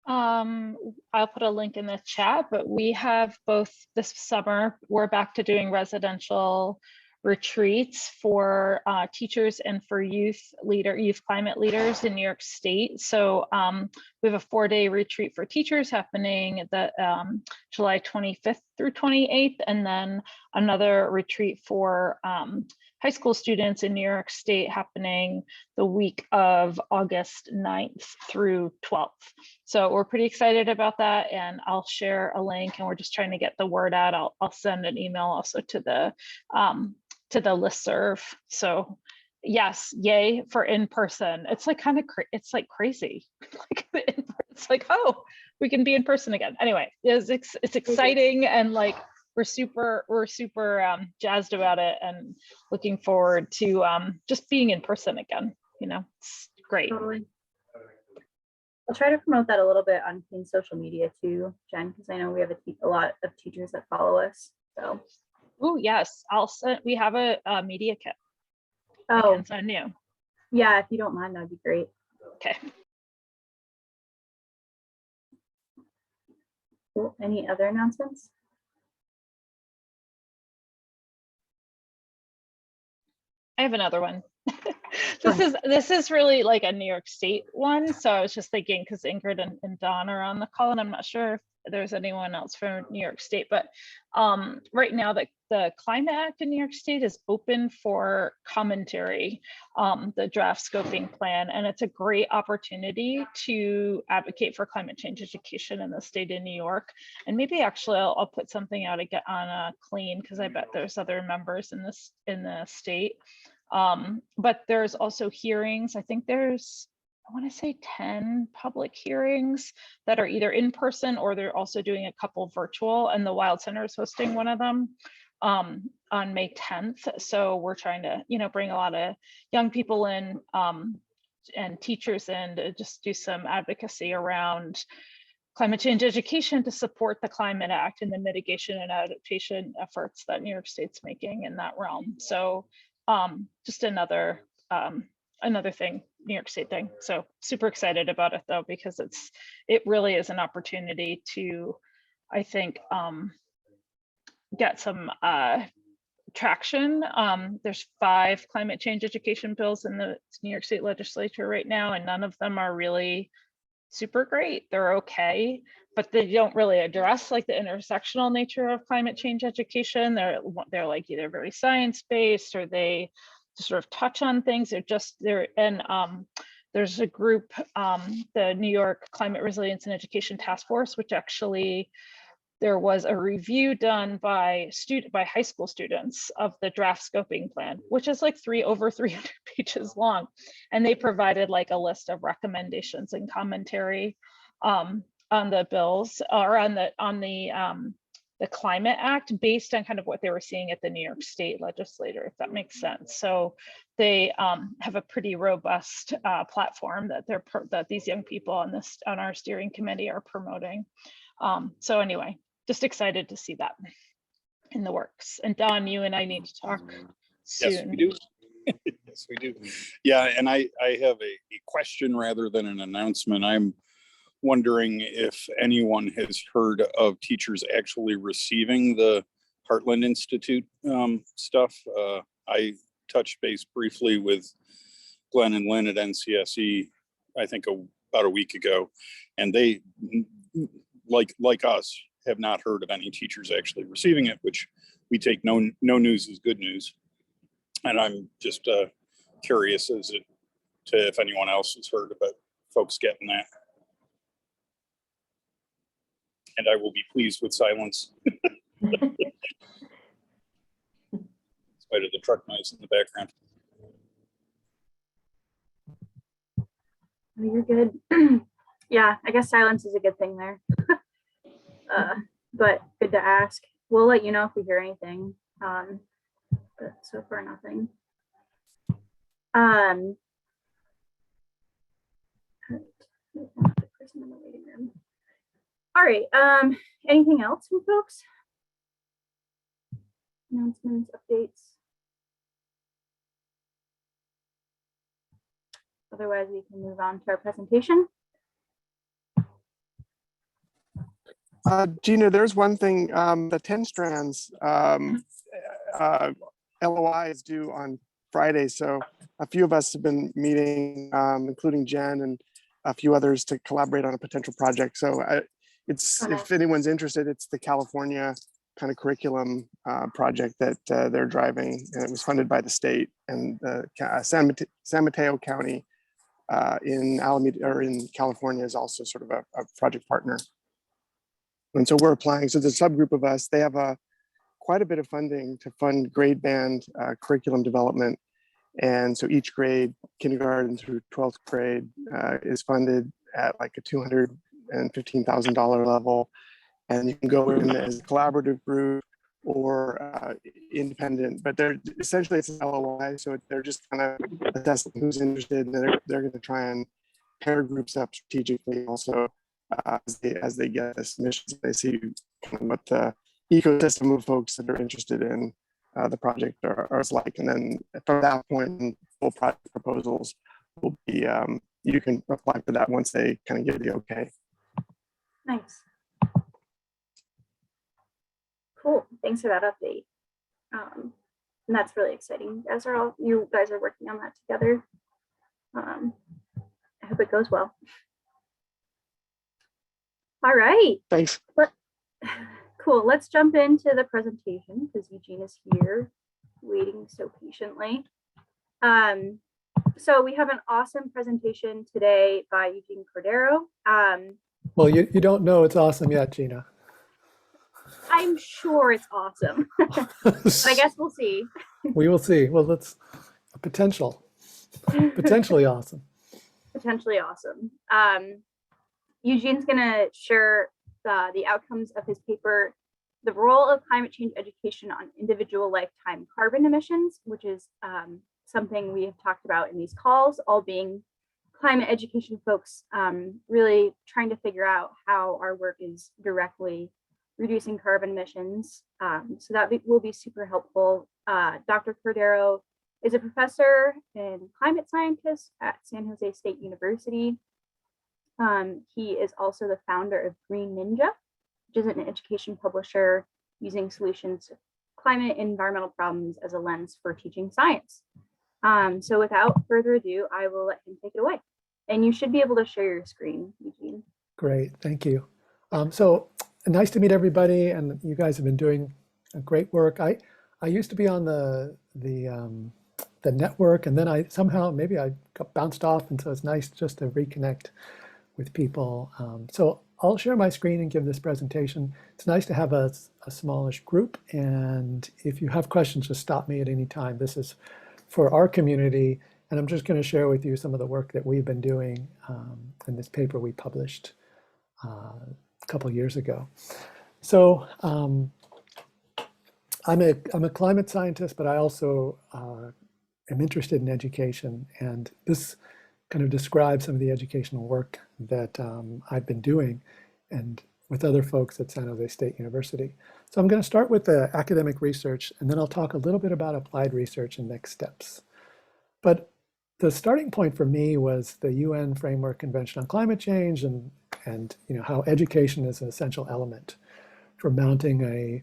I'll put a link in the chat, but we have both this summer, we're back to doing residential retreats for teachers and for youth climate leaders in New York State. So we have a 4-day retreat for teachers happening the July 25th through 28th, and then another retreat for high school students in New York State happening the week of August 9th through 12th. So we're pretty excited about that, and I'll share a link, and we're just trying to get the word out. I'll send an email also to the listserv. So yes, yay for in-person. It's like kind of it's like crazy. It's like, oh, we can be in person again. Anyway, it's exciting, and like we're super jazzed about it and looking forward to just being in person again. You know, it's great. Totally. I'll try to promote that a little bit on social media too, Jen, because I know we have a lot of teachers that follow us. So. Oh yes, we have a media kit. Oh, I can send you. Yeah, if you don't mind, that'd be great. Okay. Cool. Any other announcements? I have another one. This is really like a New York State one. So I was just thinking, because Ingrid and Don are on the call, and I'm not sure if there's anyone else from New York State, but right now the Climate Act in New York State is open for commentary, the draft scoping plan, and it's a great opportunity to advocate for climate change education in the state of New York. And maybe actually I'll put something out again on Clean, because I bet there's other members in the state. But there's also hearings. I think there's, I want to say 10 public hearings that are either in person or they're also doing a couple virtual, and the Wild Center is hosting one of them on May 10th. So we're trying to, bring a lot of young people in and teachers in to just do some advocacy around climate change education to support the Climate Act and the mitigation and adaptation efforts that New York State's making in that realm. So just another thing, New York State thing. So super excited about it though, because it really is an opportunity to, I think, get some traction. There's 5 climate change education bills in the New York State Legislature right now, and none of them are really super great. They're okay, but they don't really address like the intersectional nature of climate change education. They're like either very science-based, or they just sort of touch on things. There's a group, the New York Climate Resilience and Education Task Force, which actually there was a review done by high school students of the draft scoping plan, which is like over 300 pages long. And they provided like a list of recommendations and commentary on the bills, or on the Climate Act, based on kind of what they were seeing at the New York State Legislature, if that makes sense. So they have a pretty robust platform that these young people on our steering committee are promoting. So anyway, just excited to see that in the works. And Don, you and I need to talk soon. Yes, we do. Yes, we do. Yeah, and I have a question rather than an announcement. I'm wondering if anyone has heard of teachers actually receiving the Heartland Institute stuff. I touched base briefly with Glenn and Lynn at NCSE, I think about a week ago, and they, like us, have not heard of any teachers actually receiving it, which we take no news is good news. And I'm just curious as to if anyone else has heard about folks getting that. And I will be pleased with silence. In spite of the truck noise in the background. Oh, you're good. Yeah, I guess silence is a good thing there. But good to ask. We'll let you know if we hear anything. But so far, nothing. All right. Anything else from folks? Announcements, updates. Otherwise, we can move on to our presentation. Gina, there's one thing, the 10 strands, LOI is due on Friday. So a few of us have been meeting, including Jen and a few others, to collaborate on a potential project. So if anyone's interested, it's the California kind of curriculum project that they're driving, and it was funded by the state and San Mateo County in Alameda, or in California, is also sort of a project partner. And so we're applying. So the subgroup of us, they have quite a bit of funding to fund grade band curriculum development. And so each grade, kindergarten through 12th grade, is funded at like a $215,000 level. And you can go in as a collaborative group or independent, but they're essentially, it's an LOI. So they're just kind of assessing who's interested, and they're going to try and pair groups up strategically also as they get the submissions. They see kind of what the ecosystem of folks that are interested in the project are like. And then from that point, full project proposals will be, you can apply for that once they kind of give the okay. Nice. Cool. Thanks for that update. And that's really exciting. You guys are working on that together. I hope it goes well. All right. Thanks. Cool. Let's jump into the presentation because Eugene is here waiting so patiently. So we have an awesome presentation today by Eugene Cordero. Well, you don't know it's awesome yet, Gina. I'm sure it's awesome. But I guess we'll see. We will see. Well, that's a potentially awesome. Potentially awesome. Eugene's going to share the outcomes of his paper, The Role of Climate Change Education on Individual Lifetime Carbon Emissions, which is something we have talked about in these calls, all being climate education folks, really trying to figure out how our work is directly reducing carbon emissions. So that will be super helpful. Dr. Cordero is a professor and climate scientist at San Jose State University. He is also the founder of Green Ninja, which is an education publisher using solutions to climate and environmental problems as a lens for teaching science. So without further ado, I will let him take it away. And you should be able to share your screen, Eugene. Great, thank you. So nice to meet everybody, and you guys have been doing great work. I used to be on the network, and then I got bounced off, and so it's nice just to reconnect with people. So I'll share my screen and give this presentation. It's nice to have a smallish group, and if you have questions, just stop me at any time. This is for our community, and I'm just going to share with you some of the work that we've been doing in this paper we published a couple years ago. So I'm a climate scientist, but I also am interested in education, and this kind of describes some of the educational work that I've been doing and with other folks at San Jose State University. So I'm going to start with the academic research, and then I'll talk a little bit about applied research and next steps. But the starting point for me was the UN Framework Convention on Climate Change, and how education is an essential element for mounting a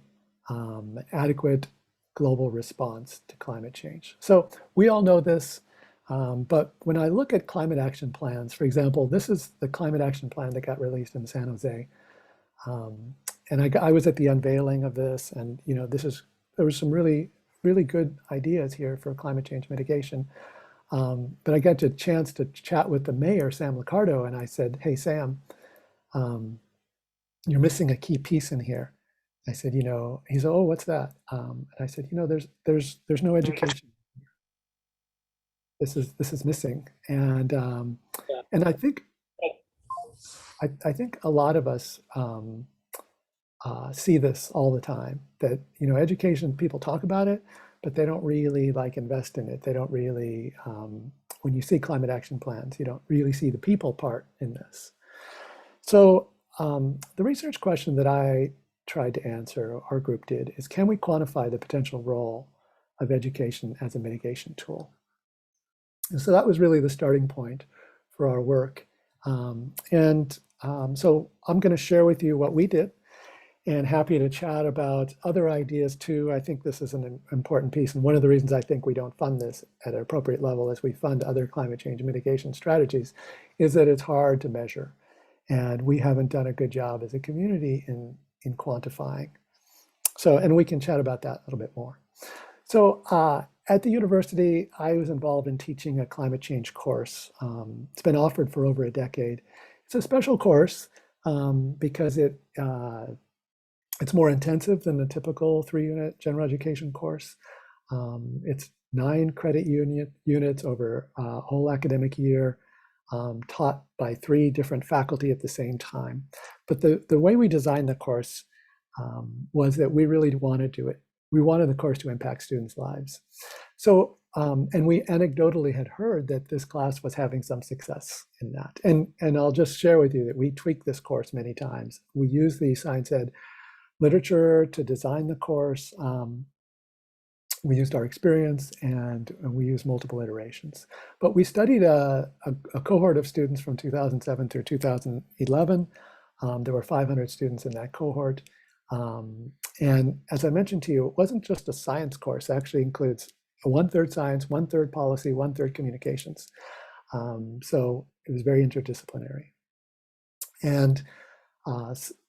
adequate global response to climate change. So we all know this, but when I look at climate action plans, for example, this is the climate action plan that got released in San Jose. And I was at the unveiling of this, and there was some really, really good ideas here for climate change mitigation. But I got a chance to chat with the mayor, Sam Liccardo, and I said, "Hey, Sam, you're missing a key piece in here." I said, he said, "Oh, what's that?" And I said, there's no education. This is missing, and I think a lot of us see this all the time, that education, people talk about it, but they don't really invest in it. They don't really, when you see climate action plans, you don't really see the people part in this. So the research question that I tried to answer, our group did, is can we quantify the potential role of education as a mitigation tool? And so that was really the starting point for our work. So I'm going to share with you what we did. and happy to chat about other ideas too. I think this is an important piece. And one of the reasons I think we don't fund this at an appropriate level as we fund other climate change mitigation strategies is that it's hard to measure. And we haven't done a good job as a community in quantifying. So, and we can chat about that a little bit more. So at the university, I was involved in teaching a climate change course. It's been offered for over a decade. It's a special course because it's more intensive than the typical 3-unit general education course. It's 9 credit units over a whole academic year, taught by 3 different faculty at the same time. But the way we designed the course was that we really wanted the course to impact students' lives. So, and we anecdotally had heard that this class was having some success in that. And I'll just share with you that we tweaked this course many times. We used the science ed literature to design the course. We used our experience and we used multiple iterations. But we studied a cohort of students from 2007 through 2011. There were 500 students in that cohort. And as I mentioned to you, it wasn't just a science course. It actually includes 1/3 science, 1/3 policy, 1/3 communications. So it was very interdisciplinary. And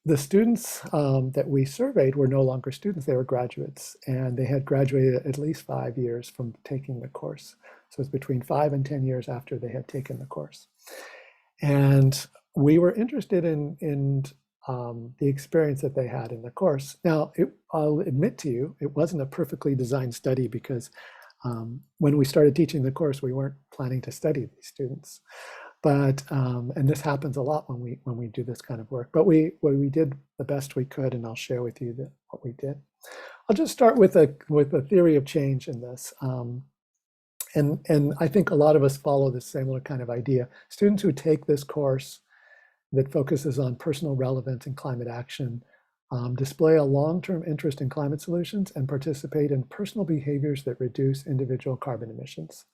the students that we surveyed were no longer students, they were graduates, and they had graduated at least 5 years from taking the course. So it's between 5 and 10 years after they had taken the course. And we were interested in the experience that they had in the course. Now, I'll admit to you, it wasn't a perfectly designed study because when we started teaching the course, we weren't planning to study these students. But, and this happens a lot when we do this kind of work, but we did the best we could, and I'll share with you what we did. I'll just start with a theory of change in this. And I think a lot of us follow this similar kind of idea. Students who take this course that focuses on personal relevance and climate action display a long-term interest in climate solutions and participate in personal behaviors that reduce individual carbon emissions.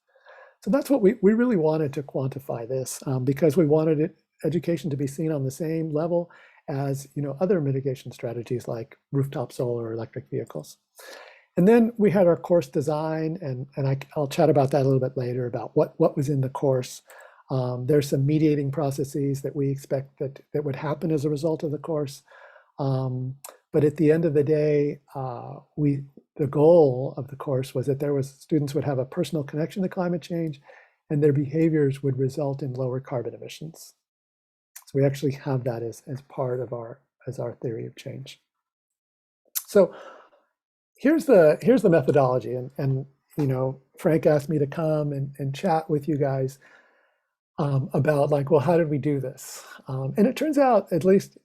So that's what we really wanted to quantify this because we wanted education to be seen on the same level as other mitigation strategies like rooftop solar or electric vehicles. And then we had our course design, and I'll chat about that a little bit later about what was in the course. There's some mediating processes that we expect that would happen as a result of the course. But at the end of the day, the goal of the course was that students would have a personal connection to climate change and their behaviors would result in lower carbon emissions. So we actually have that as part of our theory of change. So here's the methodology, and Frank asked me to come and chat with you guys about well, how did we do this? And it turns out, at least,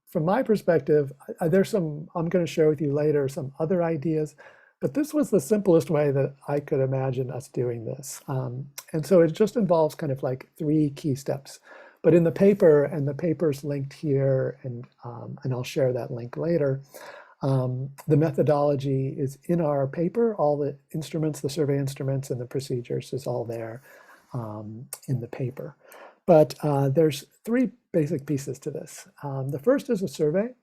from my perspective, there's some, I'm going to share with you later, some other ideas, but this was the simplest way that I could imagine us doing this. And so it just involves kind of like 3 key steps. But in the paper, and the paper's linked here, and I'll share that link later, the methodology is in our paper. All the instruments, the survey instruments and the procedures is all there in the paper. But there's 3 basic pieces to this. The first is a survey,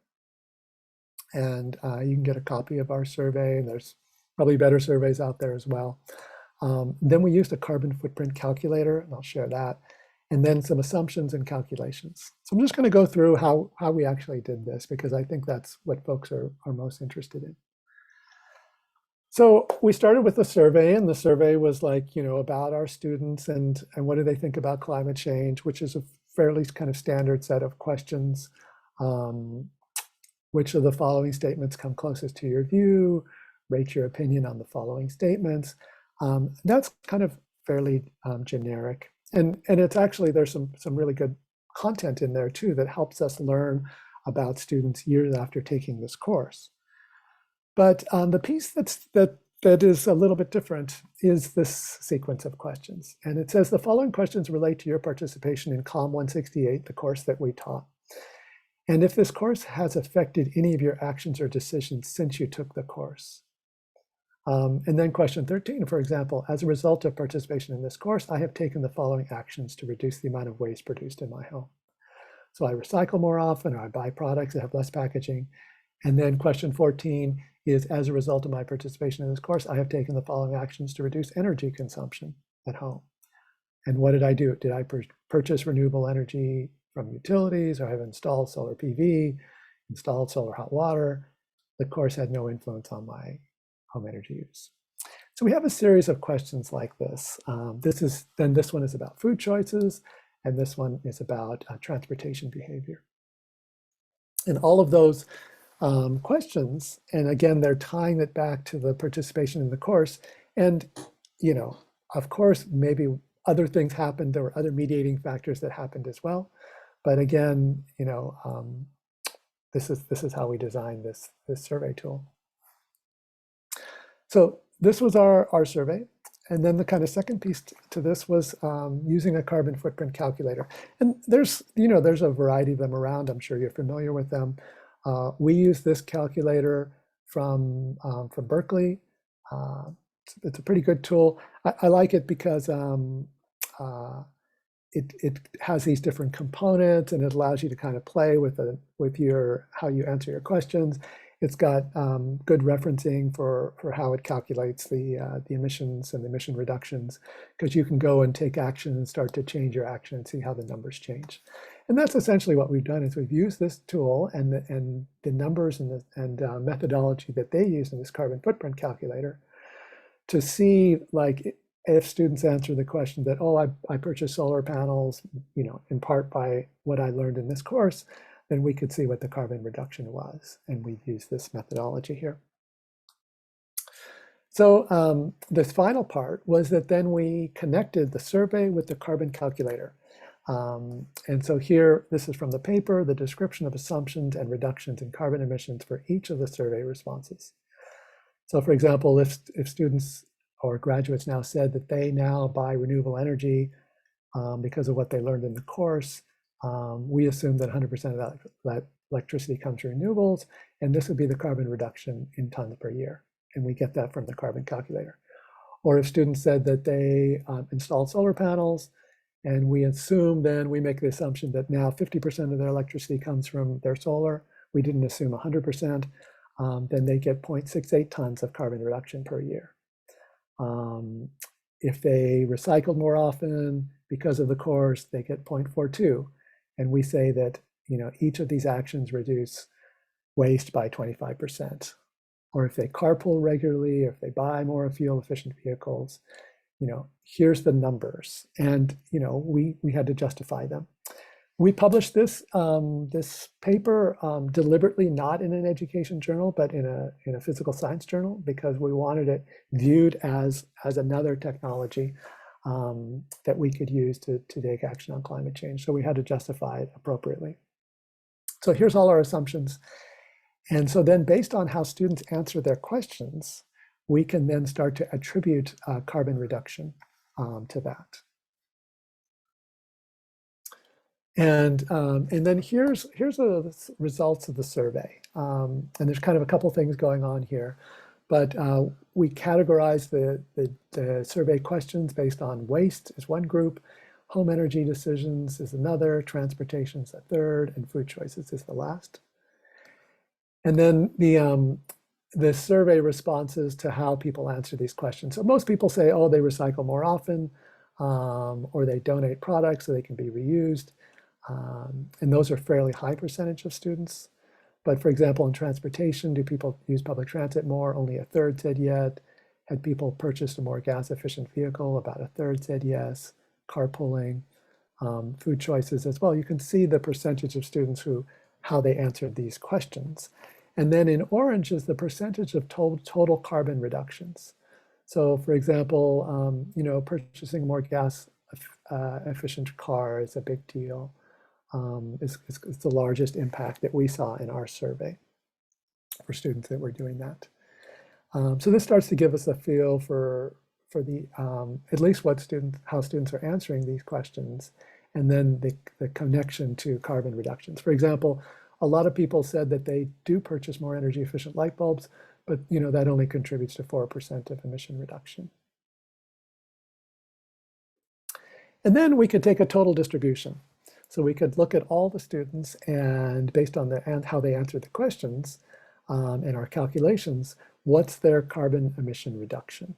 and you can get a copy of our survey, and there's probably better surveys out there as well. Then we used a carbon footprint calculator, and I'll share that, and then some assumptions and calculations. So I'm just going to go through how we actually did this, because I think that's what folks are most interested in. So we started with a survey, and the survey was like, about our students and what do they think about climate change, which is a fairly kind of standard set of questions. Which of the following statements come closest to your view? Rate your opinion on the following statements. That's kind of fairly generic. And it's actually, there's some really good content in there too that helps us learn about students years after taking this course. But the piece that is a little bit different is this sequence of questions. And it says the following questions relate to your participation in COM 168, the course that we taught. And if this course has affected any of your actions or decisions since you took the course. And then question 13, for example, as a result of participation in this course, I have taken the following actions to reduce the amount of waste produced in my home. So I recycle more often, or I buy products that have less packaging. And then question 14 is, as a result of my participation in this course, I have taken the following actions to reduce energy consumption at home. And what did I do? Did I purchase renewable energy from utilities, or have installed solar PV, installed solar hot water? The course had no influence on my home energy use. So we have a series of questions like this. This one is about food choices, and this one is about transportation behavior. And all of those questions, and again, they're tying it back to the participation in the course. And, you know, of course, maybe other things happened. There were other mediating factors that happened as well. But again, you know, this is how we designed this survey tool. So this was our survey. And then the kind of second piece to this was using a carbon footprint calculator. And there's a variety of them around. I'm sure you're familiar with them. We use this calculator from Berkeley. It's a pretty good tool. I like it because it has these different components, and it allows you to kind of play with how you answer your questions. It's got good referencing for how it calculates the emissions and the emission reductions, because you can go and take action and start to change your action and see how the numbers change. And that's essentially what we've done, is we've used this tool and the numbers and methodology that they use in this carbon footprint calculator to see, like, if students answer the question that, oh, I purchased solar panels, you know, in part by what I learned in this course, then we could see what the carbon reduction was. And we've used this methodology here. So this final part was that then we connected the survey with the carbon calculator. And so here, this is from the paper, the description of assumptions and reductions in carbon emissions for each of the survey responses. So for example, if students or graduates now said that they now buy renewable energy because of what they learned in the course, we assume that 100% of that electricity comes from renewables, and this would be the carbon reduction in tons per year. And we get that from the carbon calculator. Or if students said that they installed solar panels, and we make the assumption that now 50% of their electricity comes from their solar, we didn't assume 100%, then they get 0.68 tons of carbon reduction per year. If they recycled more often because of the course, they get 0.42. And we say that, you know, each of these actions reduce waste by 25%. Or if they carpool regularly, or if they buy more fuel efficient vehicles, you know, here's the numbers. And, you know, we had to justify them. We published this paper deliberately not in an education journal, but in a physical science journal, because we wanted it viewed as another technology that we could use to take action on climate change. So we had to justify it appropriately. So here's all our assumptions. And so then, based on how students answer their questions, we can then start to attribute carbon reduction to that. And then here's the results of the survey. And there's kind of a couple things going on here, but we categorize the survey questions based on waste is one group, home energy decisions is another, transportation is a third, and food choices is the last. And then the survey responses to how people answer these questions. So most people say, oh, they recycle more often, or they donate products so they can be reused. And those are fairly high percentage of students. But for example, in transportation, do people use public transit more? Only a third said yes. Had people purchased a more gas efficient vehicle? About a third said yes. Carpooling, food choices as well. You can see the percentage of students how they answered these questions. And then in orange is the percentage of total carbon reductions. So for example, you know, purchasing more gas efficient car is a big deal. It's the largest impact that we saw in our survey for students that were doing that. So this starts to give us a feel for the at least how students are answering these questions, and then the connection to carbon reductions. For example, a lot of people said that they do purchase more energy efficient light bulbs, but you know that only contributes to 4% of emission reduction. And then we could take a total distribution. So we could look at all the students, and based on how they answered the questions, and our calculations, what's their carbon emission reduction?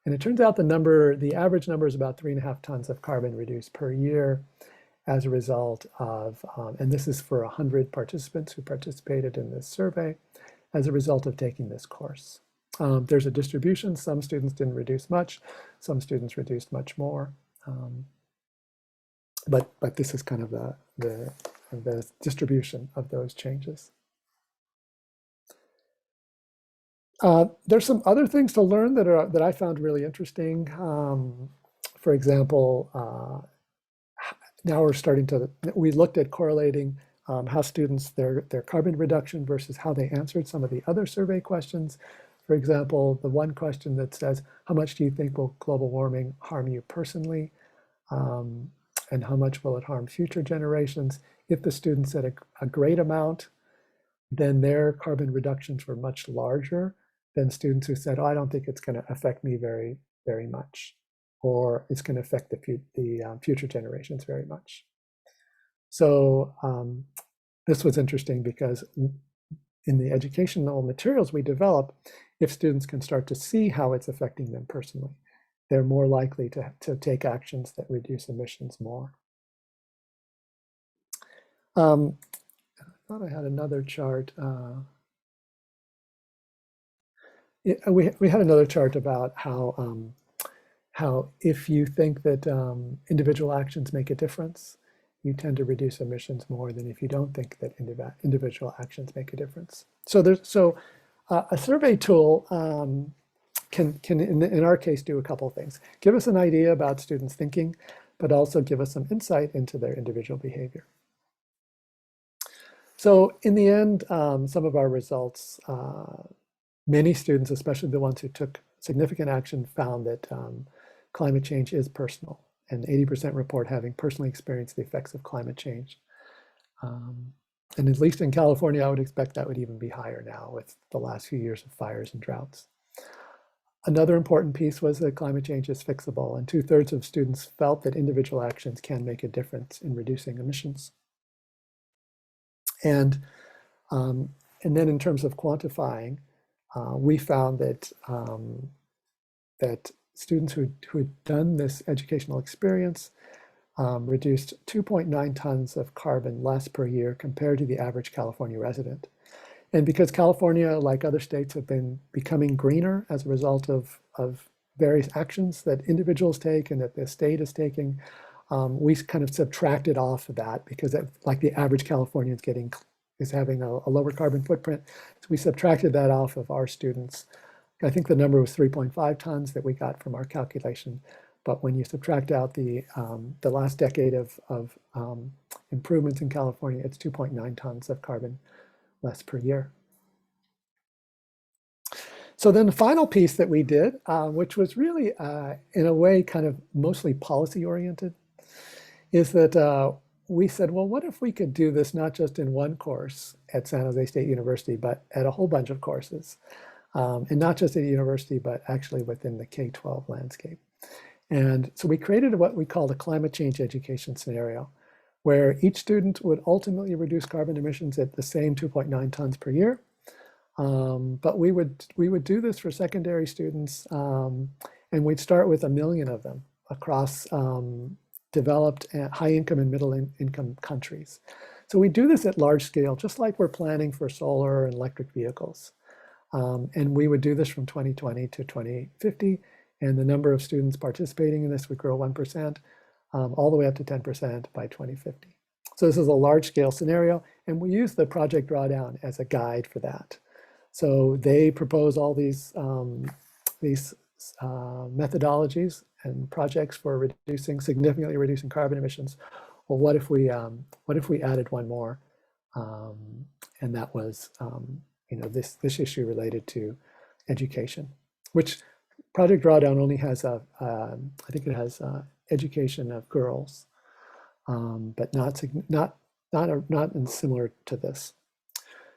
And it turns out the average number is about 3.5 tons of carbon reduced per year as a result of, and this is for 100 participants who participated in this survey, as a result of taking this course. There's a distribution. Some students didn't reduce much. Some students reduced much more. But this is kind of the distribution of those changes. There's some other things to learn that I found really interesting. For example, now we looked at correlating how students, their carbon reduction versus how they answered some of the other survey questions. For example, the one question that says, how much do you think will global warming harm you personally? And how much will it harm future generations? If the students said a great amount, then their carbon reductions were much larger than students who said, oh, I don't think it's going to affect me very, very much, or it's going to affect the future generations very much. So this was interesting because in the educational materials we develop, if students can start to see how it's affecting them personally, they're more likely to take actions that reduce emissions more. I thought I had another chart. We had another chart about how if you think that individual actions make a difference, you tend to reduce emissions more than if you don't think that individual actions make a difference. So a survey tool can in our case do a couple of things. Give us an idea about students' thinking, but also give us some insight into their individual behavior. So in the end, some of our results, many students, especially the ones who took significant action, found that climate change is personal, and 80% report having personally experienced the effects of climate change. And at least in California, I would expect that would even be higher now with the last few years of fires and droughts. Another important piece was that climate change is fixable, and 2/3 of students felt that individual actions can make a difference in reducing emissions. And then in terms of quantifying, we found that that students who had done this educational experience reduced 2.9 tons of carbon less per year compared to the average California resident. And because California, like other states, have been becoming greener as a result of various actions that individuals take and that the state is taking, we kind of subtracted off of that because like the average Californian is having a lower carbon footprint. So we subtracted that off of our students. I think the number was 3.5 tons that we got from our calculation. But when you subtract out the last decade of improvements in California, it's 2.9 tons of carbon less per year. So then the final piece that we did, which was really in a way kind of mostly policy oriented, is that we said, well, what if we could do this not just in one course at San Jose State University, but at a whole bunch of courses, and not just at a university, but actually within the K-12 landscape. And so we created what we called a climate change education scenario, where each student would ultimately reduce carbon emissions at the same 2.9 tons per year. But we would do this for secondary students, and we'd start with 1 million of them across developed high income and middle income countries. So we do this at large scale, just like we're planning for solar and electric vehicles. And we would do this from 2020 to 2050. And the number of students participating in this would grow 1%, all the way up to 10% by 2050. So this is a large scale scenario, and we use the Project Drawdown as a guide for that. So they propose all these methodologies and projects for significantly reducing carbon emissions. Well, what if we added one more? And that was this issue related to education, which Project Drawdown only has I think it has education of girls, but not similar to this.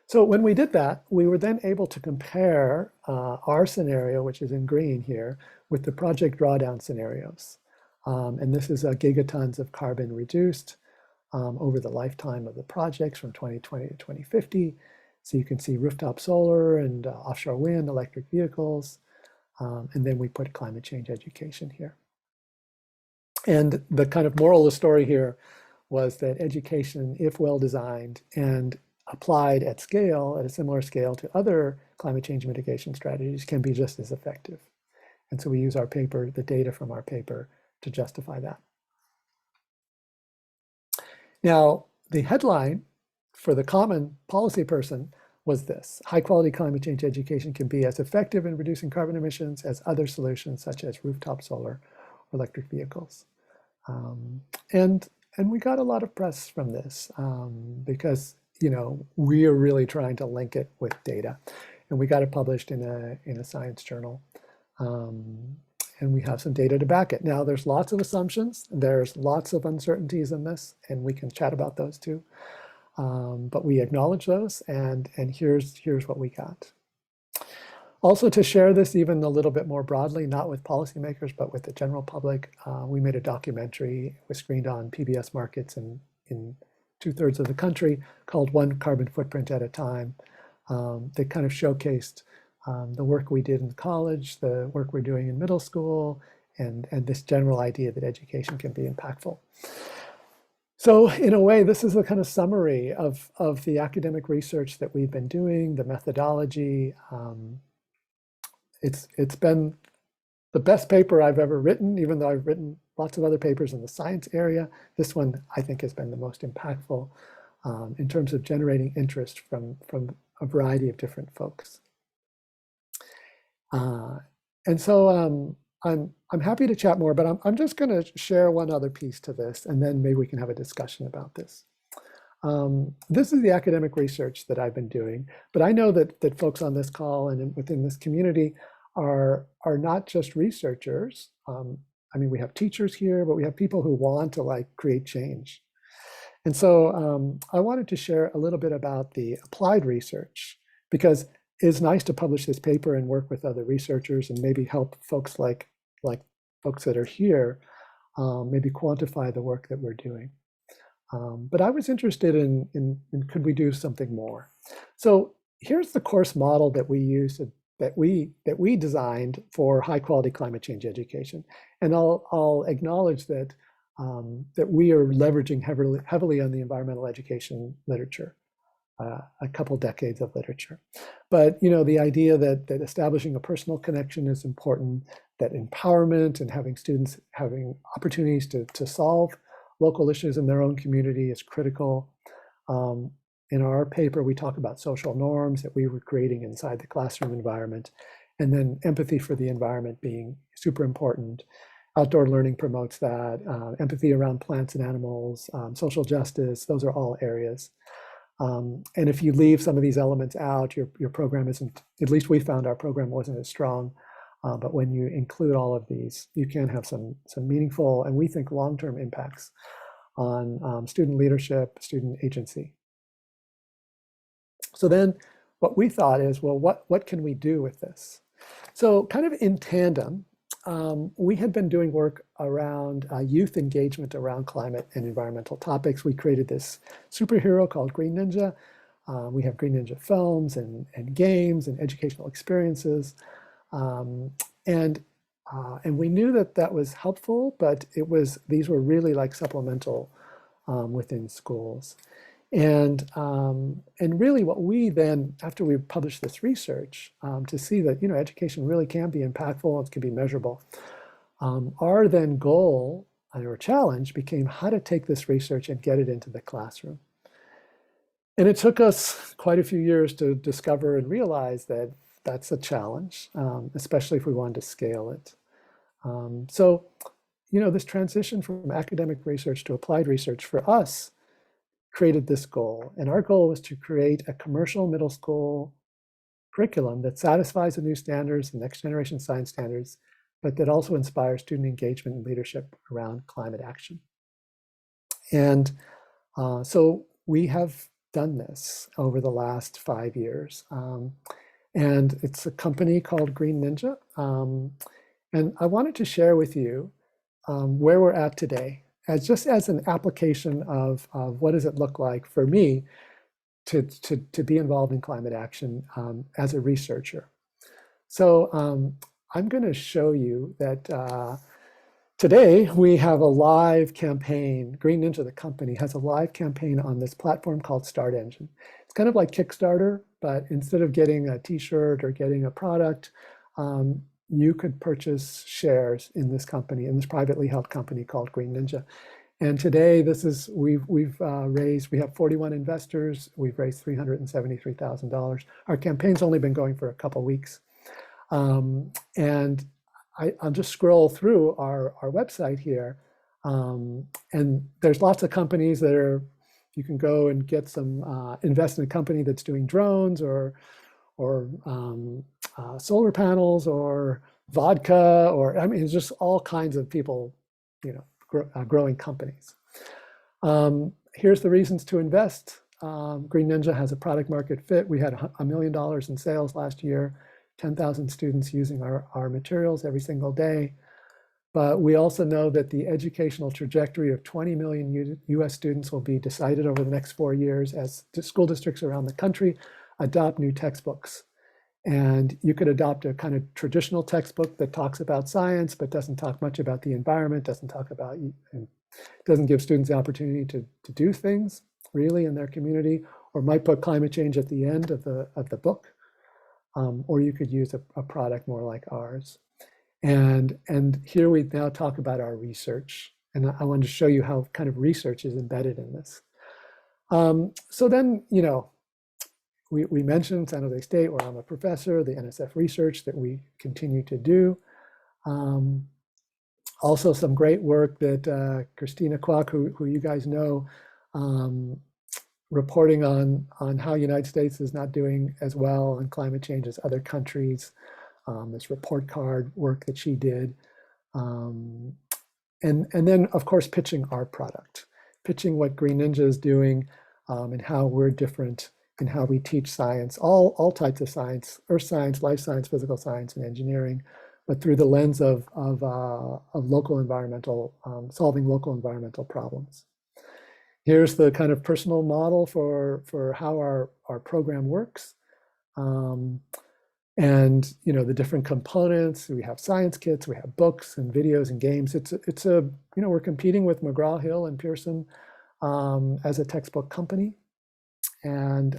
So when we did that, we were then able to compare our scenario, which is in green here, with the Project Drawdown scenarios. And this is gigatons of carbon reduced over the lifetime of the projects from 2020 to 2050. So you can see rooftop solar and offshore wind, electric vehicles, and then we put climate change education here. And the kind of moral of the story here was that education, if well designed and applied at scale, at a similar scale to other climate change mitigation strategies, can be just as effective. And so we use our paper, the data from our paper, to justify that. Now, the headline for the common policy person was this: high quality climate change education can be as effective in reducing carbon emissions as other solutions such as rooftop solar or electric vehicles. And we got a lot of press from this because, you know, we are really trying to link it with data. And we got it published in a science journal. And we have some data to back it. Now, there's lots of assumptions. There's lots of uncertainties in this, and we can chat about those too. But we acknowledge those, and here's what we got. Also, to share this even a little bit more broadly, not with policymakers, but with the general public, we made a documentary. It was screened on PBS markets in 2/3 of the country, called One Carbon Footprint at a Time. That kind of showcased the work we did in college, the work we're doing in middle school, and this general idea that education can be impactful. So in a way, this is a kind of summary of the academic research that we've been doing, the methodology. It's been the best paper I've ever written, even though I've written lots of other papers in the science area. This one, I think, has been the most impactful in terms of generating interest from a variety of different folks. And so I'm happy to chat more, but I'm just going to share one other piece to this, and then maybe we can have a discussion about this. This is the academic research that I've been doing, but I know that folks on this call and within this community are not just researchers. I mean, we have teachers here, but we have people who want to like create change. And so I wanted to share a little bit about the applied research, because it's nice to publish this paper and work with other researchers and maybe help folks like folks that are here maybe quantify the work that we're doing. But I was interested in could we do something more? So here's the course model that we use, that we designed for high quality climate change education. And I'll acknowledge that that we are leveraging heavily on the environmental education literature, a couple decades of literature. But you know, the idea that establishing a personal connection is important, that empowerment and having students having opportunities to solve local issues in their own community is critical. In our paper, we talk about social norms that we were creating inside the classroom environment, and then empathy for the environment being super important. Outdoor learning promotes that, empathy around plants and animals, social justice, those are all areas. And if you leave some of these elements out, your program isn't, at least we found our program wasn't as strong. But when you include all of these, you can have some meaningful and we think long-term impacts on student leadership, student agency. So then what we thought is, well, what can we do with this? So kind of in tandem, we had been doing work around youth engagement around climate and environmental topics. We created this superhero called Green Ninja. We have Green Ninja films and games and educational experiences. And we knew that was helpful, but these were really like supplemental within schools. And really what we then, after we published this research, to see that, you know, education really can be impactful, it can be measurable. Our then goal or challenge became how to take this research and get it into the classroom. And it took us quite a few years to discover and realize that that's a challenge, especially if we wanted to scale it. So, you know, this transition from academic research to applied research for us created this goal. And our goal was to create a commercial middle school curriculum that satisfies the new standards, the next generation science standards, but that also inspires student engagement and leadership around climate action. And so we have done this over the last 5 years. And it's a company called Green Ninja. And I wanted to share with you where we're at today, just as an application of what does it look like for me to be involved in climate action as a researcher. So I'm going to show you that today we have a live campaign. Green Ninja, the company, has a live campaign on this platform called Start Engine. It's kind of like Kickstarter, but instead of getting a t-shirt or getting a product, you could purchase shares in this company, in this privately held company called Green Ninja. And today, we have 41 investors. We've raised $373,000. Our campaign's only been going for a couple weeks. And I'll just scroll through our website here. And there's lots of companies that you can go and get some, invest in a company that's doing drones or solar panels or vodka, or I mean, it's just all kinds of people, growing companies. Here's the reasons to invest. Green Ninja has a product market fit. We had $1 million in sales last year, 10,000 students using our materials every single day. But we also know that the educational trajectory of 20 million US students will be decided over the next 4 years as school districts around the country adopt new textbooks. And you could adopt a kind of traditional textbook that talks about science, but doesn't talk much about the environment, doesn't give students the opportunity to do things really in their community, or might put climate change at the end of the book. Or you could use a product more like ours. And here we now talk about our research. And I wanted to show you how kind of research is embedded in this. So then, we mentioned San Jose State, where I'm a professor, the NSF research that we continue to do. Also some great work that Christina Kwok, who you guys know, reporting on how United States is not doing as well on climate change as other countries. This report card work that she did. And then, of course, pitching our product, pitching what Green Ninja is doing and how we're different in how we teach science, all types of science, earth science, life science, physical science, and engineering, but through the lens of local environmental, solving local environmental problems. Here's the kind of personal model for how our program works. And the different components. We have science kits, we have books and videos and games. We're competing with McGraw-Hill and Pearson as a textbook company, and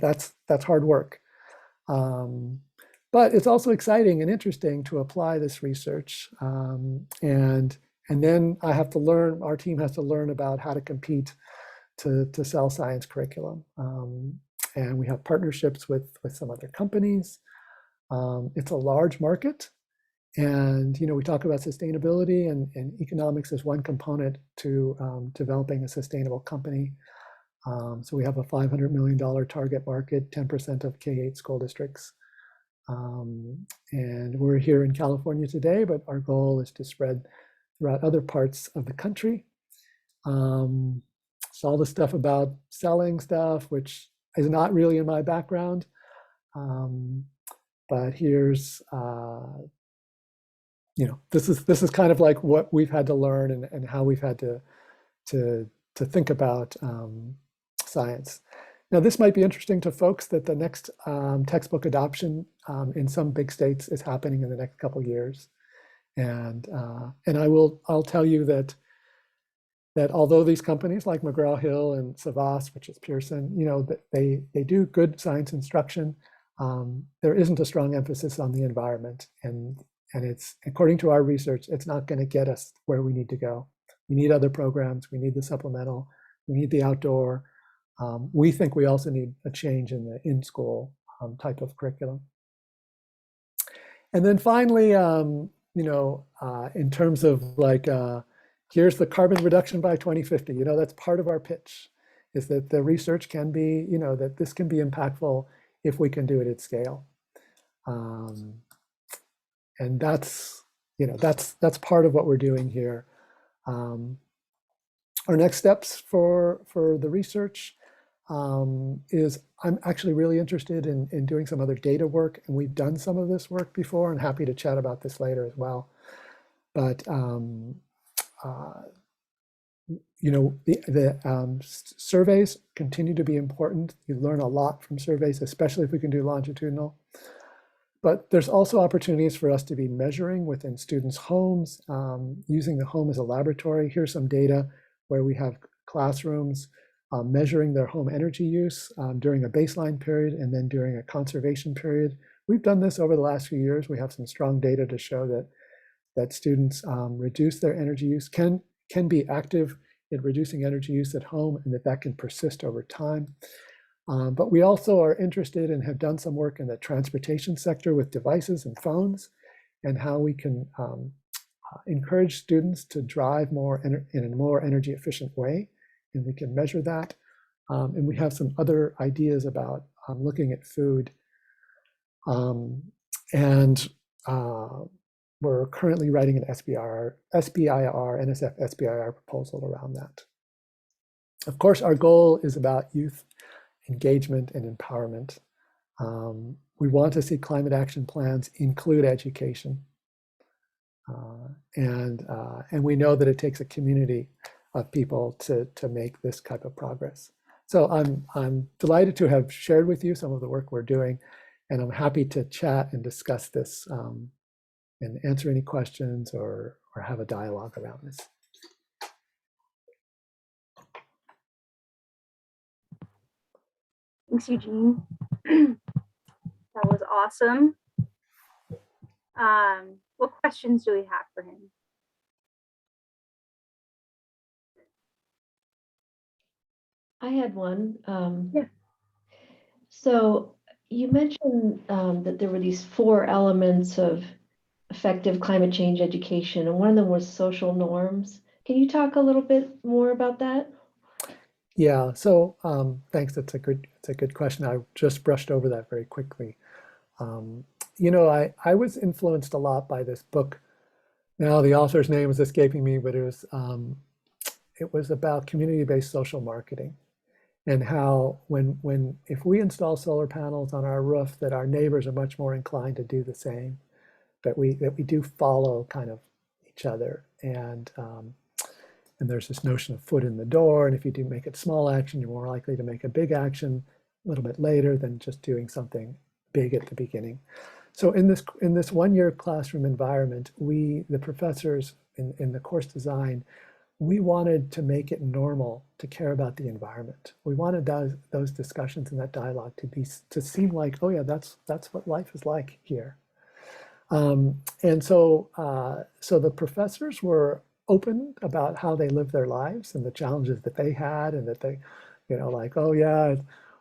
that's hard work. But it's also exciting and interesting to apply this research. And then our team has to learn about how to compete to sell science curriculum. And we have partnerships with some other companies. It's a large market. And, we talk about sustainability and economics as one component to developing a sustainable company. So we have a $500 million target market, 10% of K-8 school districts. And we're here in California today, but our goal is to spread throughout other parts of the country. So all the stuff about selling stuff, which is not really in my background. But here's, this is kind of like what we've had to learn and how we've had to think about science. Now, this might be interesting to folks that the next textbook adoption in some big states is happening in the next couple years. And I'll tell you that although these companies like McGraw-Hill and Savas, which is Pearson, that they do good science instruction, there isn't a strong emphasis on the environment. And it's, according to our research, it's not going to get us where we need to go. We need other programs. We need the supplemental. We need the outdoor. We think we also need a change in the in-school type of curriculum. And then finally, in terms of here's the carbon reduction by 2050. That's part of our pitch, is that the research can be, that this can be impactful if we can do it at scale. And that's part of what we're doing here. Our next steps for the research is I'm actually really interested in doing some other data work, and we've done some of this work before, and happy to chat about this later as well. But surveys continue to be important. You learn a lot from surveys, especially if we can do longitudinal. But there's also opportunities for us to be measuring within students' homes, using the home as a laboratory. Here's some data where we have classrooms measuring their home energy use during a baseline period and then during a conservation period. We've done this over the last few years. We have some strong data to show that students reduce their energy use, can be active in reducing energy use at home, and that can persist over time. But we also are interested and have done some work in the transportation sector with devices and phones, and how we can encourage students to drive more in a more energy efficient way, and we can measure that. And we have some other ideas about looking at food. We're currently writing an SBIR, NSF SBIR proposal around that. Of course, our goal is about youth engagement and empowerment. We want to see climate action plans include education. And we know that it takes a community of people to make this type of progress. So I'm delighted to have shared with you some of the work we're doing, and I'm happy to chat and discuss this and answer any questions or have a dialogue around this. Thanks, Eugene. That was awesome. What questions do we have for him? I had one. Yeah. So you mentioned that there were these 4 elements of effective climate change education, and one of them was social norms. Can you talk a little bit more about that? Yeah, so thanks. That's a good question. I just brushed over that very quickly. I was influenced a lot by this book. Now the author's name is escaping me, but it was about community-based social marketing, and how if we install solar panels on our roof, that our neighbors are much more inclined to do the same. That we do follow kind of each other, and there's this notion of foot in the door, and if you do make it small action, you're more likely to make a big action a little bit later than just doing something big at the beginning. So in this 1-year classroom environment, the professors in the course design, we wanted to make it normal to care about the environment. We wanted those discussions and that dialogue to seem like, oh yeah, that's what life is like here. And so the professors were open about how they lived their lives and the challenges that they had, and that they, like, oh yeah,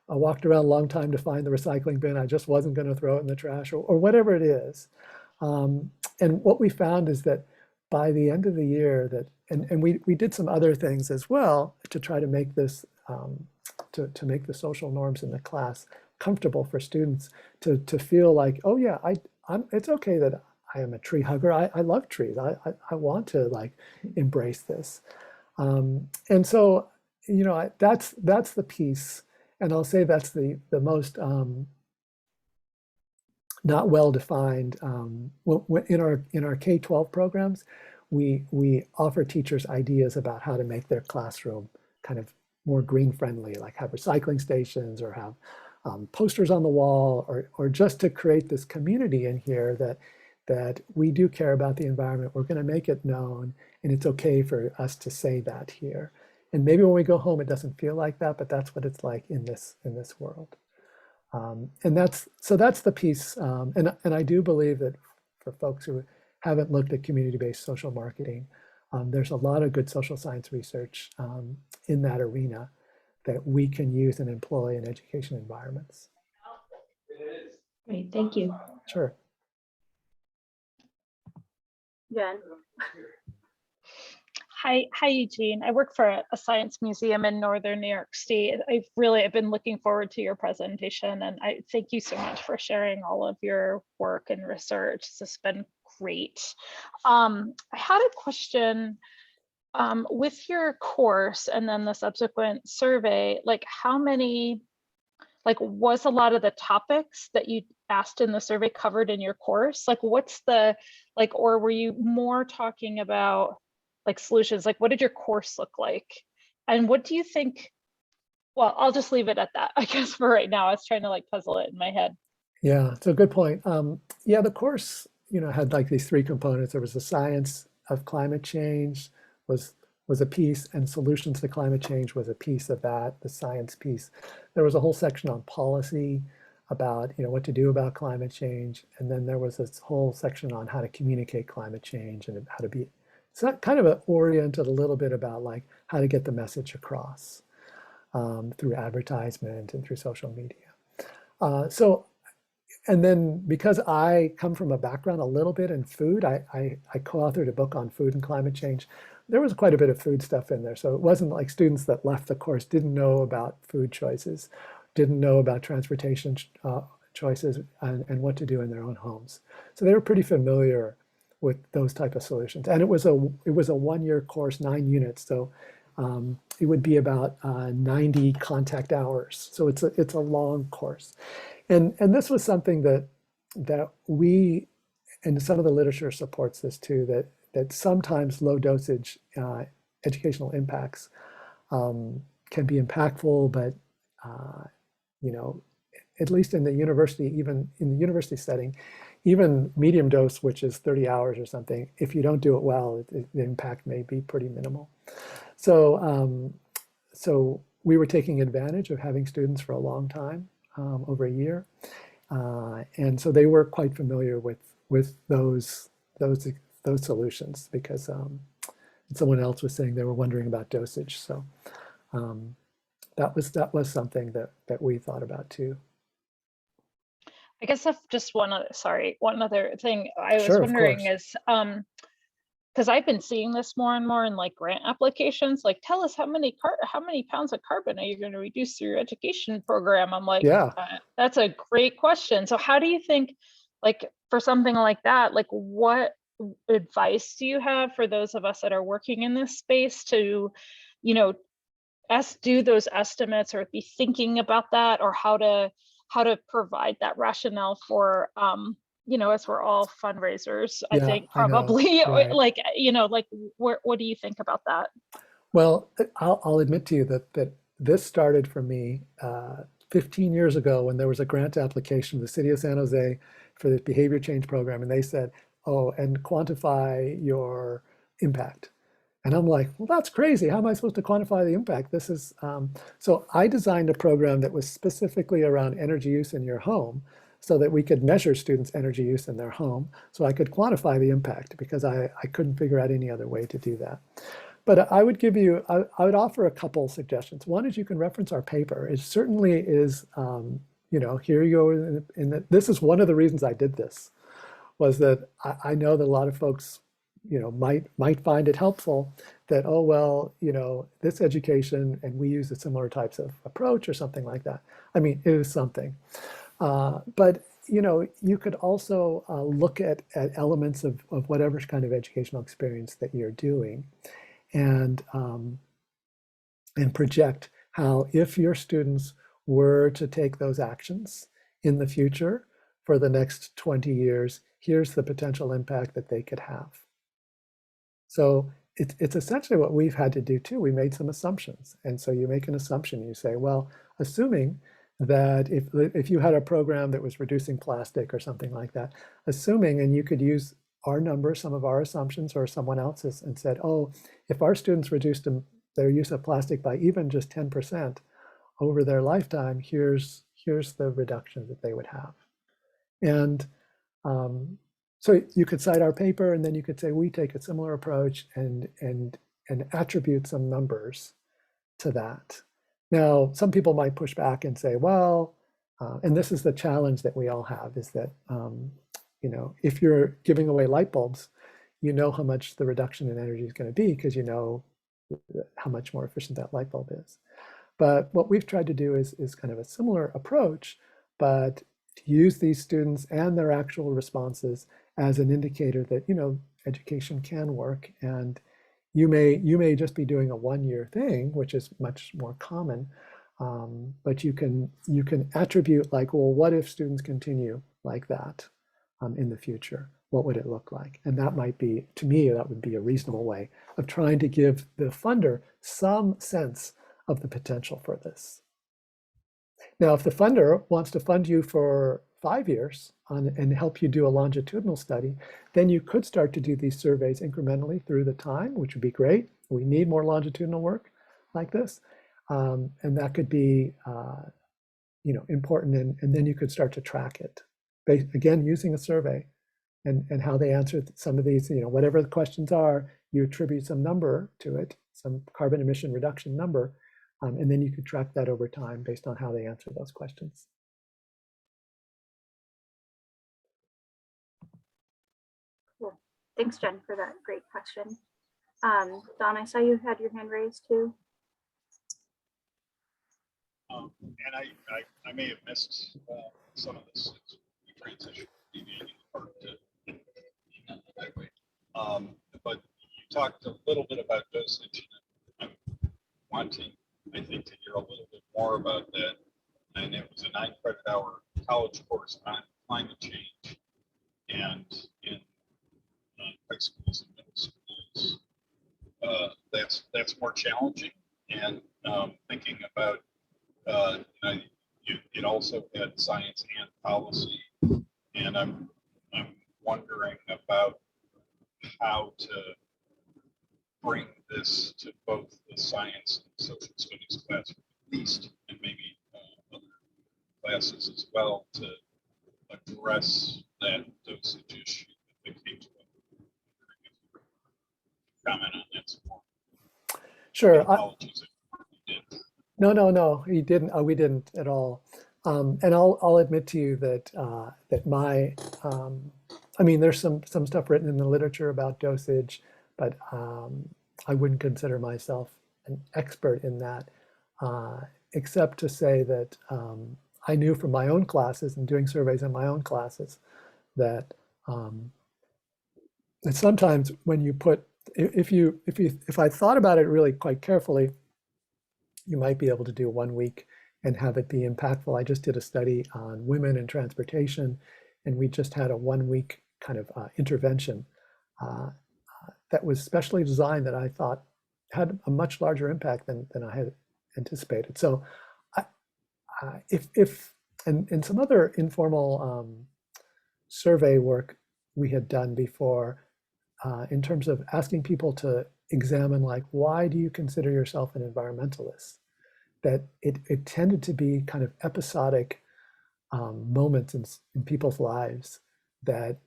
I walked around a long time to find the recycling bin. I just wasn't going to throw it in the trash, or whatever it is. And what we found is that by the end of the year, and we did some other things as well to try to make this, to make the social norms in the class comfortable for students to feel like, oh yeah, it's okay that I am a tree hugger. I love trees. I want to like embrace this. And so, that's the piece. And I'll say that's the most not well defined. In our K-12 programs, we offer teachers ideas about how to make their classroom kind of more green friendly, like have recycling stations or have posters on the wall, or just to create this community in here that we do care about the environment. We're going to make it known, and it's okay for us to say that here. And maybe when we go home, it doesn't feel like that, but that's what it's like in this world. And that's the piece. And I do believe that for folks who haven't looked at community-based social marketing, there's a lot of good social science research in that arena that we can use and employ in education environments. Great, thank you. Sure. Jen. Hi, Eugene. I work for a science museum in Northern New York State. I've been looking forward to your presentation, and I thank you so much for sharing all of your work and research. This has been great. I had a question with your course and then the subsequent survey, like was a lot of the topics that you asked in the survey covered in your course? Like or were you more talking about like solutions? Like what did your course look like? And what do you think? Well, I'll just leave it at that, I guess, for right now. I was trying to like puzzle it in my head. Yeah, it's a good point. Yeah, the course, had like these three components. There was the science of climate change was a piece, and solutions to climate change was a piece of that, the science piece. There was a whole section on policy about, what to do about climate change. And then there was this whole section on how to communicate climate change and how to be, so kind of oriented a little bit about like how to get the message across through advertisement and through social media. And then because I come from a background a little bit in food, I co-authored a book on food and climate change. There was quite a bit of food stuff in there. So it wasn't like students that left the course didn't know about food choices, didn't know about transportation choices and what to do in their own homes. So they were pretty familiar with those type of solutions. And it was a 1-year course, 9 units. So it would be about 90 contact hours. So it's a long course. And this was something that we, and some of the literature supports this too, that sometimes low dosage educational impacts can be impactful, but at least in the university, even in the university setting, even medium dose, which is 30 hours or something, if you don't do it well, the impact may be pretty minimal. So, so we were taking advantage of having students for a long time, over a year. And so they were quite familiar with those solutions because someone else was saying they were wondering about dosage. So that was something that we thought about too. I guess if just one other thing I was Sure, of wondering course. is, because I've been seeing this more and more in like grant applications, like tell us how many pounds of carbon are you going to reduce through your education program? I'm like, Yeah. That's a great question. So how do you think, like for something like that, like what advice do you have for those of us that are working in this space to, do those estimates or be thinking about that, or how to provide that rationale for as we're all fundraisers, I Yeah, think I know, probably right. like what do you think about that? Well, I'll admit to you that this started for me 15 years ago when there was a grant application from the city of San Jose for this behavior change program, and they said, "Oh, and quantify your impact." And I'm like, well, that's crazy. How am I supposed to quantify the impact? This is so I designed a program that was specifically around energy use in your home so that we could measure students' energy use in their home so I could quantify the impact because I couldn't figure out any other way to do that. But I would offer a couple suggestions. One is you can reference our paper. It certainly is, here you go. This is one of the reasons I did this, was that I know that a lot of folks might find it helpful that, oh, well, this education and we use a similar types of approach or something like that. I mean, it is something. But, you could also look at elements of whatever kind of educational experience that you're doing and project how, if your students were to take those actions in the future for the next 20 years, here's the potential impact that they could have. So it's essentially what we've had to do too. We made some assumptions. And so you make an assumption. You say, well, assuming that if you had a program that was reducing plastic or something like that, assuming, and you could use our numbers, some of our assumptions or someone else's, and said, oh, if our students reduced their use of plastic by even just 10% over their lifetime, here's the reduction that they would have. And so you could cite our paper, and then you could say we take a similar approach and attribute some numbers to that. Now, some people might push back and say, well, and this is the challenge that we all have, is that if you're giving away light bulbs, you know how much the reduction in energy is going to be because you know how much more efficient that light bulb is. But what we've tried to do is kind of a similar approach, but to use these students and their actual responses as an indicator that education can work, and you may just be doing a 1-year thing, which is much more common, but you can attribute like, well, what if students continue like that in the future? what would it look like? And that might be, to me, that would be a reasonable way of trying to give the funder some sense of the potential for this. Now, if the funder wants to fund you for 5 years and help you do a longitudinal study, then you could start to do these surveys incrementally through the time, which would be great. We need more longitudinal work like this. And that could be important, and then you could start to track it. Again, using a survey and how they answer some of these, whatever the questions are, you attribute some number to it, some carbon emission reduction number, and then you could track that over time based on how they answer those questions. Cool. Thanks, Jen, for that great question. Don, I saw you had your hand raised too. And I may have missed some of this as we transition from deviating apart to that way. But you talked a little bit about dosage, and I'm wanting, I think, to hear a little bit more about that. And it was a 9-credit-hour college course on climate change, and in high schools and middle schools, that's more challenging. And thinking about it also had science and policy, and I'm wondering about how to bring this to both the science and social studies classroom at least, and maybe other classes as well, to address that dosage issue that they came to. Comment on that some more. Sure. Apologies if you did. No, he didn't. We didn't at all. And I'll admit to you that that my, there's some stuff written in the literature about dosage, but I wouldn't consider myself an expert in that, except to say that I knew from my own classes and doing surveys in my own classes that sometimes when you put, if I thought about it really quite carefully, you might be able to do 1 week and have it be impactful. I just did a study on women in transportation, and we just had a 1 week kind of intervention that was specially designed that I thought had a much larger impact than I had anticipated. So and some other informal survey work we had done before in terms of asking people to examine, like, why do you consider yourself an environmentalist? That it tended to be kind of episodic moments in people's lives that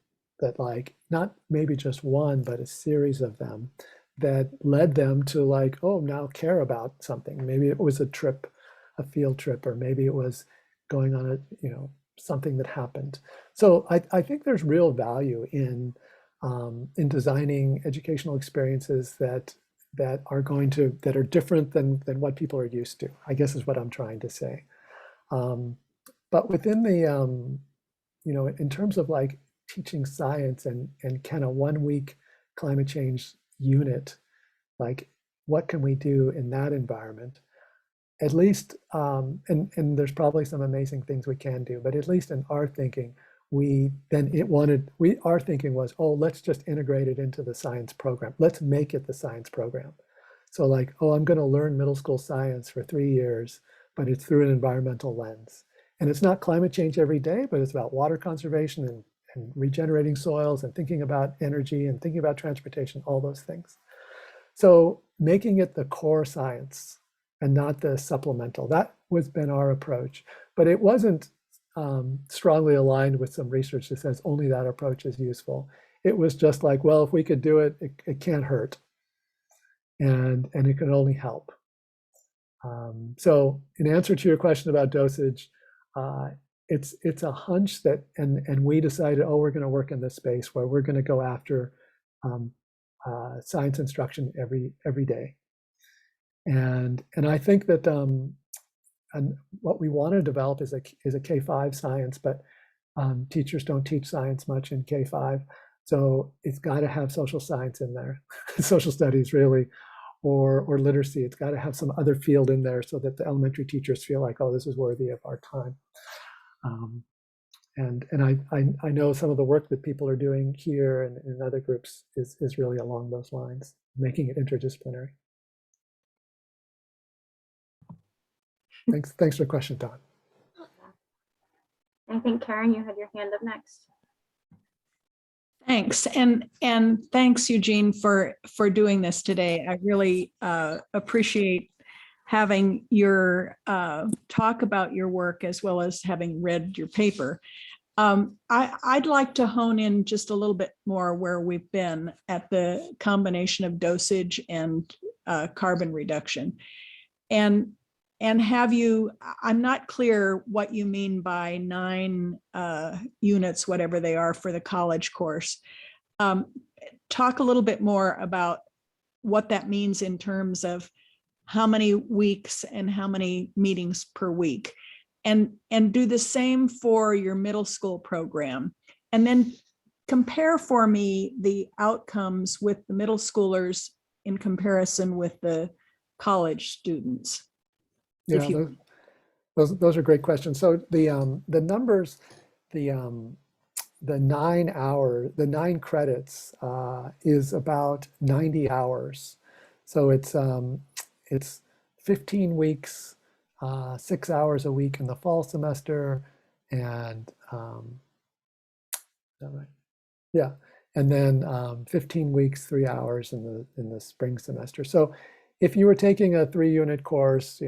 like, not maybe just one, but a series of them that led them to, like, oh, now care about something. Maybe it was a trip, a field trip, or maybe it was going on something that happened. So I think there's real value in designing educational experiences that are different than what people are used to, I guess is what I'm trying to say. But within the, in terms of like teaching science and can a 1 week climate change unit, like, what can we do in that environment? At least, and there's probably some amazing things we can do, but at least in our thinking, our thinking was, oh, let's just integrate it into the science program. Let's make it the science program. So like, oh, I'm going to learn middle school science for 3 years, but it's through an environmental lens. And it's not climate change every day, but it's about water conservation and regenerating soils and thinking about energy and thinking about transportation, all those things. So making it the core science and not the supplemental, that was been our approach. But it wasn't strongly aligned with some research that says only that approach is useful. It was just like, well, if we could do it, it can't hurt. And it can only help. So in answer to your question about dosage, it's a hunch that, and we decided, oh, we're going to work in this space where we're going to go after science instruction every day. And I think that and what we want to develop is a K-5 science, but teachers don't teach science much in K-5. So it's got to have social science in there, social studies really, or literacy. It's got to have some other field in there so that the elementary teachers feel like, oh, this is worthy of our time. I know some of the work that people are doing here and in other groups is really along those lines, making it interdisciplinary. Thanks for the question, Don. I think Karen, you had your hand up next. Thanks. And thanks, Eugene, for doing this today. I really appreciate having your talk about your work as well as having read your paper. I'd like to hone in just a little bit more where we've been at the combination of dosage and carbon reduction. And have you, I'm not clear what you mean by 9 units, whatever they are for the college course. Talk a little bit more about what that means in terms of how many weeks and how many meetings per week. And do the same for your middle school program. And then compare for me the outcomes with the middle schoolers in comparison with the college students. Yeah, those are great questions. So the numbers, the 9 credits is about 90 hours. So it's 15 weeks, 6 hours a week in the fall semester, and right? Yeah, and then 15 weeks, 3 hours in the spring semester. So if you were taking a 3-unit course,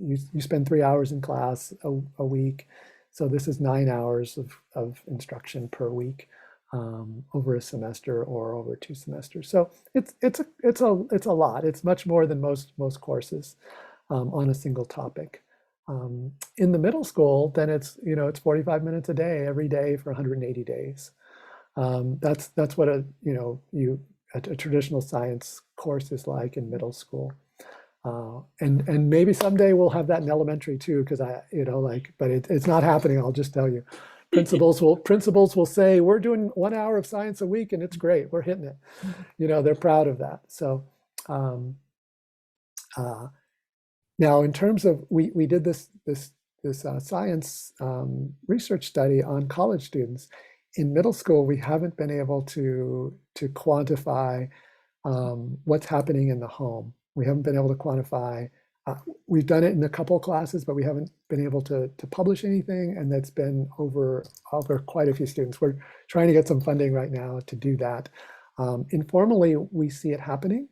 you spend 3 hours in class a week. So this is 9 hours of instruction per week over a semester or over 2 semesters. So it's a lot. It's much more than most courses on a single topic. In the middle school, then it's 45 minutes a day every day for 180 days. That's what a traditional science course is like in middle school. And maybe someday we'll have that in elementary too, because but it's not happening. I'll just tell you, principals will say, we're doing 1 hour of science a week and it's great. We're hitting it. They're proud of that. So now in terms of, we did this science research study on college students. In middle school, we haven't been able to quantify what's happening in the home. We haven't been able to quantify. We've done it in a couple of classes, but we haven't been able to publish anything, and that's been over quite a few students. We're trying to get some funding right now to do that. Informally, we see it happening,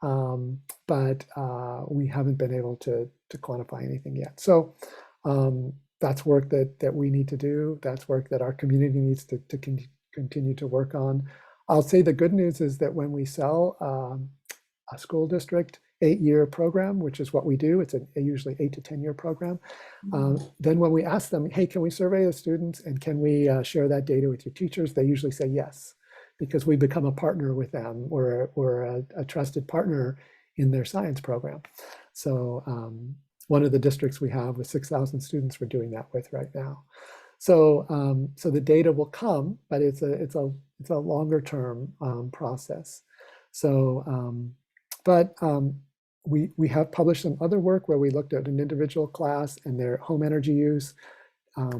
but we haven't been able to quantify anything yet. So that's work that we need to do. That's work that our community needs to continue to work on. I'll say the good news is that when we sell a school district 8-year program, which is what we do, it's a usually 8 to 10-year program. Then when we ask them, hey, can we survey the students and can we share that data with your teachers? They usually say yes, because we become a partner with them. We're a trusted partner in their science program. So one of the districts we have with 6,000 students, we're doing that with right now. So the data will come, but it's a longer term process. So we have published some other work where we looked at an individual class and their home energy use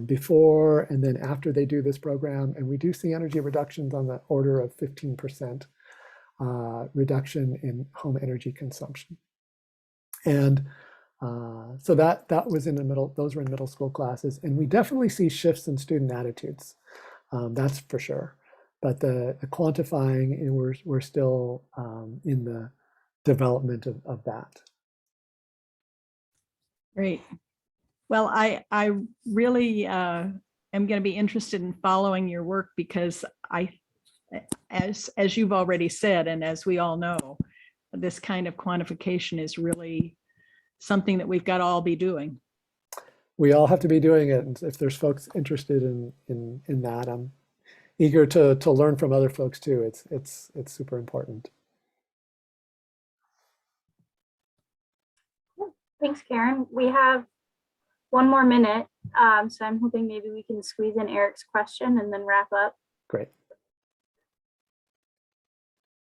before and then after they do this program, and we do see energy reductions on the order of 15% reduction in home energy consumption. And so that was in the middle, those were in middle school classes, and we definitely see shifts in student attitudes, that's for sure. But the quantifying, and we're still in the development of that. Great. Well, I really am going to be interested in following your work, because as you've already said, and as we all know, this kind of quantification is really something that we've got to all be doing. We all have to be doing it. And if there's folks interested in that, I'm eager to learn from other folks too. It's super important. Thanks, Karen. We have 1 more minute, so I'm hoping maybe we can squeeze in Eric's question and then wrap up. Great.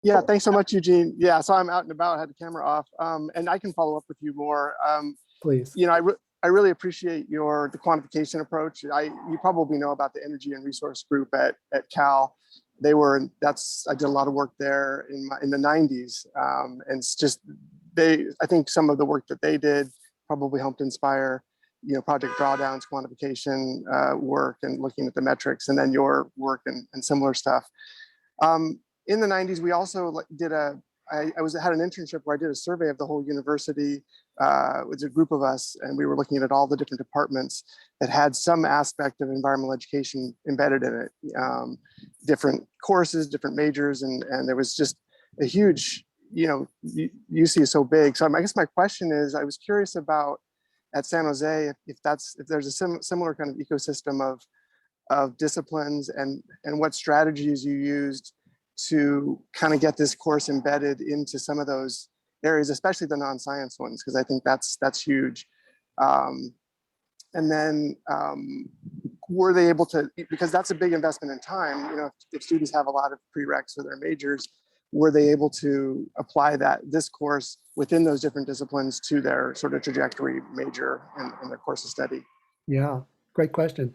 Yeah, thanks so much, Eugene. Yeah, so I'm out and about, I had the camera off, and I can follow up with you more. Please. I really appreciate the quantification approach. You probably know about the Energy and Resource Group at Cal. I did a lot of work there in the 90s. And it's just, I think some of the work that they did probably helped inspire, Project Drawdown's quantification work and looking at the metrics, and then your work and similar stuff. In the 90s, we also did had an internship where I did a survey of the whole university. It was a group of us, and we were looking at all the different departments that had some aspect of environmental education embedded in it. Different courses, different majors, and there was just a huge, UC is so big. So I guess my question is, I was curious about at San Jose, if there's a similar kind of ecosystem of disciplines, and what strategies you used to kind of get this course embedded into some of those areas, especially the non-science ones, because I think that's huge. And then were they able to, because that's a big investment in time, if students have a lot of prereqs for their majors, were they able to apply this course within those different disciplines to their sort of trajectory major in their course of study? Yeah, great question.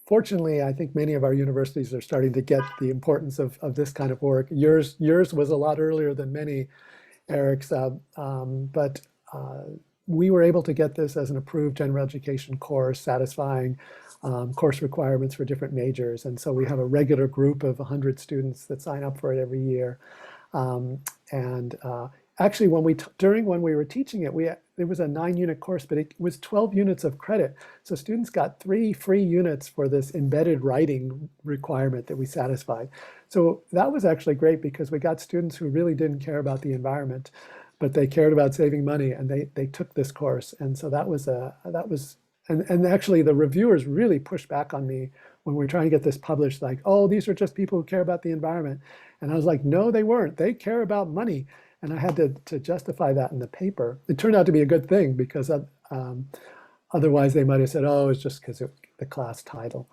Fortunately, I think many of our universities are starting to get the importance of this kind of work. Yours was a lot earlier than many, Eric's, but we were able to get this as an approved general education course, satisfying course requirements for different majors. And so we have a regular group of 100 students that sign up for it every year. Actually, when we were teaching it, it was a 9-unit course, but it was 12 units of credit. So students got 3 free units for this embedded writing requirement that we satisfied. So that was actually great, because we got students who really didn't care about the environment, but they cared about saving money, and they took this course. And so and actually the reviewers really pushed back on me when we were trying to get this published, like, oh, these are just people who care about the environment. And I was like, no, they weren't. They care about money. And I had to justify that in the paper. It turned out to be a good thing, because otherwise they might have said, oh, it's just because of the class title.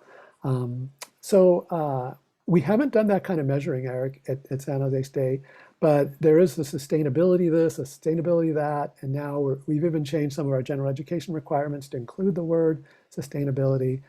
We haven't done that kind of measuring, Eric, at San Jose State, but there is the sustainability this, the sustainability that, and now we've even changed some of our general education requirements to include the word sustainability.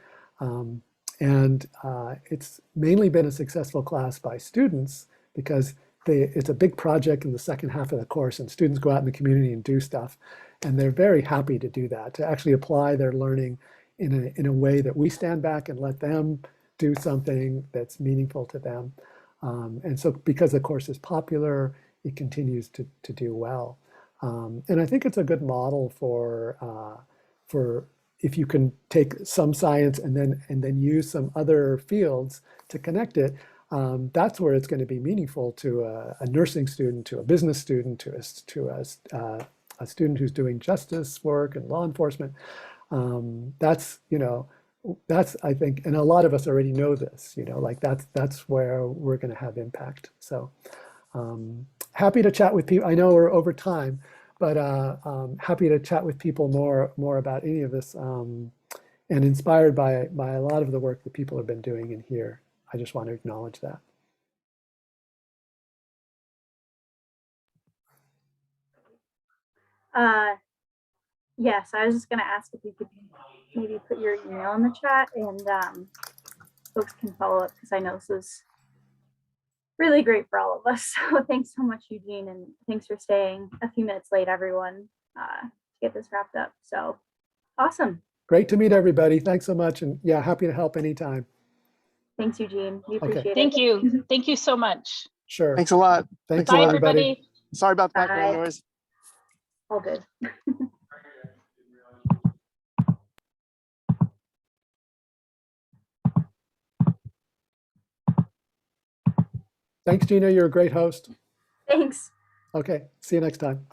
It's mainly been a successful class by students, because it's a big project in the second half of the course, and students go out in the community and do stuff. And they're very happy to do that, to actually apply their learning in a way that we stand back and let them do something that's meaningful to them. And so because the course is popular, it continues to do well. And I think it's a good model for if you can take some science and then use some other fields to connect it. That's where it's going to be meaningful to a nursing student, to a business student, to a student who's doing justice work and law enforcement. That's I think, and a lot of us already know this, that's where we're going to have impact. So happy to chat with people. I know we're over time, but happy to chat with people more about any of this, and inspired by a lot of the work that people have been doing in here. I just want to acknowledge that. Yes, I was just going to ask if you could maybe put your email in the chat, and folks can follow up, because I know this is really great for all of us. So thanks so much, Eugene, and thanks for staying a few minutes late, everyone, to get this wrapped up. So awesome. Great to meet everybody. Thanks so much. And yeah, happy to help anytime. Thanks, Eugene. We appreciate it. Thank you. Thank you so much. Sure. Thanks a lot. Thanks, Bye, everybody. everybody. Sorry about the background Bye. noise. All good. Thanks, Gina. You're a great host. Thanks. Okay. See you next time.